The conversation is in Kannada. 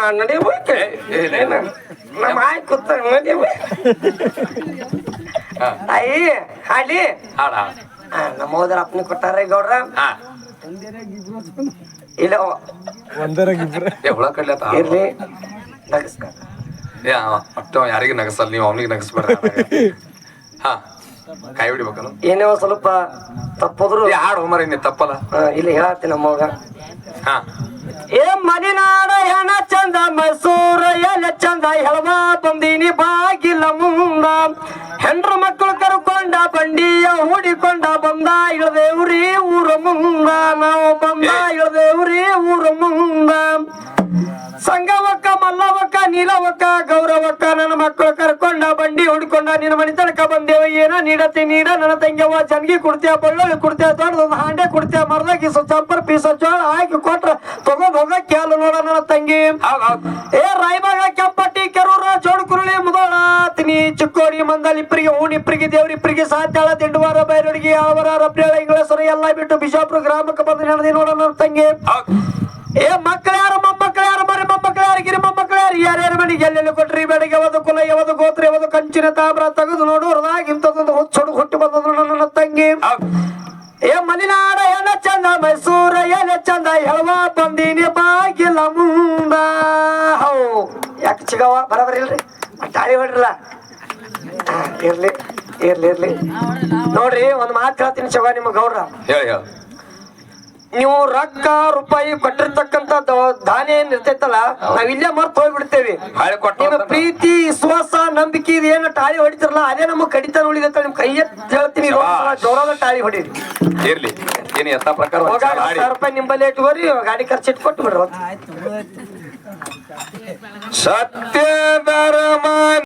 ನಾನು ನಡಿಬೇಕು ಏನೇನ ನಮ್ಮ ಆಯ್ ಕೂತ ನಡಿಯು ಅಯ್ಯ ಹಾಡಿ ಹಾಡ ನಮ್ಮ ಹೋದ್ರ ಅಪ್ಪನಿ ಕೊಟ್ಟಾರ ಗೌಡ್ರ ಇಲ್ಲ ಹುಳ ಕಡ್ಲ ಇರ್ಲಿ ನಗಸ್ಕ ಒಟ್ಟು ಯಾರಿಗೆ ನಗಸಲ್ಲ ನೀವು ಅವನಿಗೆ ನಗಸ್ಬೇಡ್ರಿ ಹಾ ಕೈ ಹಿಡಿಬೇಕನು ಏನೋ ಸ್ವಲ್ಪ ತಪ್ಪದ್ರು ಹಾಡು ಮರ ನೀ ತಪ್ಪಲ್ಲ ಇಲ್ಲಿ ಹೇಳತ್ತೀನಿ ನಮ್ಮವಾಗ ಹಾ ಏ ಮದಿನಾಡ ಹೆಣ ಚಂದ ಮೈಸೂರ ಎಲ್ಲ ಚಂದ ಹೆಳವ ಬಂದೀನಿ ಬಾಗಿಲ ಮುಂದ ಹೆಂಡ್ರ ಮಕ್ಕಳು ಕರ್ಕೊಂಡ ಬಂಡಿಯ ಹೂಡಿಕೊಂಡ ಬಂದ ಇಳದೇವ್ರಿ ಊರ ಮುಂದ ನಾವು ಬಂದ ಇಳದೇವ್ರಿ ಊರ ಮುಂದ ಸಂಗವಕ್ಕ ಮಲ್ಲವಕ್ಕ ನೀಲವಕ್ಕ ಗೌರವಕ್ಕ ನನ್ನ ಮಕ್ಕಳು ಕರ್ಕೊಂಡ ಬಂಡಿ ಹುಡ್ಕೊಂಡ ನಿನ್ನ ಮನಿ ತನಕ ಬಂದೇವ ಏನ ನೀಡತಿ ನೀಡ ನನ್ನ ತಂಗಿಯವ್ವ ಜನ್ಗಿ ಕುಡ್ತೀಯ ಬಳ್ಳೊಳ್ಳಿ ಕುಡ್ತೀಯ ದೊಡ್ಡದೊಂದು ಹಾಂಡೆ ಕುಡ್ತೀಯ ಮರದಾಗಿ ಚಂಪರ್ ಪೀಸ ಜೋಳ ಹಾಕಿ ಕೊಟ್ರ ತಗೊಂಡ್ ಹೋಗ ಕೇಳು ನೋಡ ನನ್ನ ತಂಗಿ ಏ ರಾಯಬಾಗ ಕೆಂಪಟ್ಟಿ ಕೆರೂರ ಜೋಡ್ಕುರುಳಿ ಮುದೋಳ ತಿನಿ ಚಿಕ್ಕೋಡಿ ಮಂದಲ್ ಇಬ್ಬರಿಗೆ ಇಬ್ಬರಿಗೆ ದೇವ್ರಿಬ್ಬರಿಗೆ ಸಾತ್ಯಾಳ ದಿಂಡವಾರ ಬೈರಡಿಗೆ ಅವರ ರಬ್ರೇಳ ಇಂಗ್ಲೇಶ್ವರ ಎಲ್ಲ ಬಿಟ್ಟು ಬಿಜಾಪುರ ಗ್ರಾಮಕ್ಕೆ ಬಂದು ನಡೆದಿ ನೋಡ ನನ್ನ ತಂಗಿ ಏ ಮಕ್ಕಳ್ಯಾರು ಮೊಮ್ಮಕ್ಕಳ್ಯಾರು ಮರಿ ಮೊಮ್ಮಕ್ಕಳ್ಯಾರು ಗಿರಿ ಮೊಮ್ಮಕ್ಕಳ್ಯಾರು ಯಾರ್ಯಾರ ಮನೆಗೆ ಎಲ್ಲೆಲ್ಲಿ ಕೊಟ್ರಿ ಬೆಳಗ್ಗೆ ಯಾವುದು ಕುಲ ಯಾವುದು ಗೋತ್ರ ಯಾವುದು ಕಂಚಿನ ತಾಮ್ರ ತೆಗೆದು ನೋಡು ಹೊರದಾಗ ಇಂಥದ್ದೊಂದು ಹುಚ್ಚೊಡು ಹುಟ್ಟು ಬಂದದ್ರು ನನ್ನ ತಂಗಿ ಏ ಮಲೆನಾಡ ಎಲ್ಲ ಚಂದ ಮೈಸೂರ ಎಲ್ಲ ಚಂದ ಹೆಳವ ಬಂದೀನಿ ಬಾಗಿಲ ಮುಂದ ಹೌ ಯಾಕೆ ಚಿಗವ ಬರಬರ ಇಲ್ರಿ ದಾಳಿ ಹೊಡ್ರಲ್ಲ ಇರ್ಲಿ ಇರ್ಲಿ ಇರ್ಲಿ ನೋಡ್ರಿ ಒಂದ್ ಮಾತು ಹೇಳ್ತೀನಿ ಚಿಗ ನಿಮ್ಮ ಗೌಡ್ರ ಹೇಳಿ ನೀವು ರೊಕ್ಕ ರೂಪಾಯಿ ಕೊಟ್ಟಿರ್ತಕ್ಕಂತ ಧಾನ್ಯ ಏನ್ ಇರ್ತೈತಲ್ಲ ನಾವ್ ಇಲ್ಲೇ ಮರ್ತು ಹೋಗ್ಬಿಡ್ತೇವಿ ನಿಮ್ಮ ಪ್ರೀತಿ ವಿಶ್ವಾಸ ನಂಬಿಕೆ ಇದು ಏನು ಟಾಳಿ ಹೊಡಿತಿರಲ್ಲ ಅದೇ ನಮಗ್ ಕಡಿತ ಉಳಿದತ್ತ ನಿಮ್ ಕೈ ಎತ್ತಿ ಹೇಳ್ತೀನಿ ಜೋರಾದ ಟಾಳಿ ಹೊಡೀರಿ ಇರ್ಲಿ ಏನ್ ಎತ್ತ ಪ್ರಕಾರ ₹1000 ನಿಂಬಲ್ಲಿ ಇಟ್ಕೋರಿ ಗಾಡಿ ಖರ್ಚು ಇಟ್ಕೊಟ್ಟು ಬಿಡ್ರಿ ಸತ್ಯ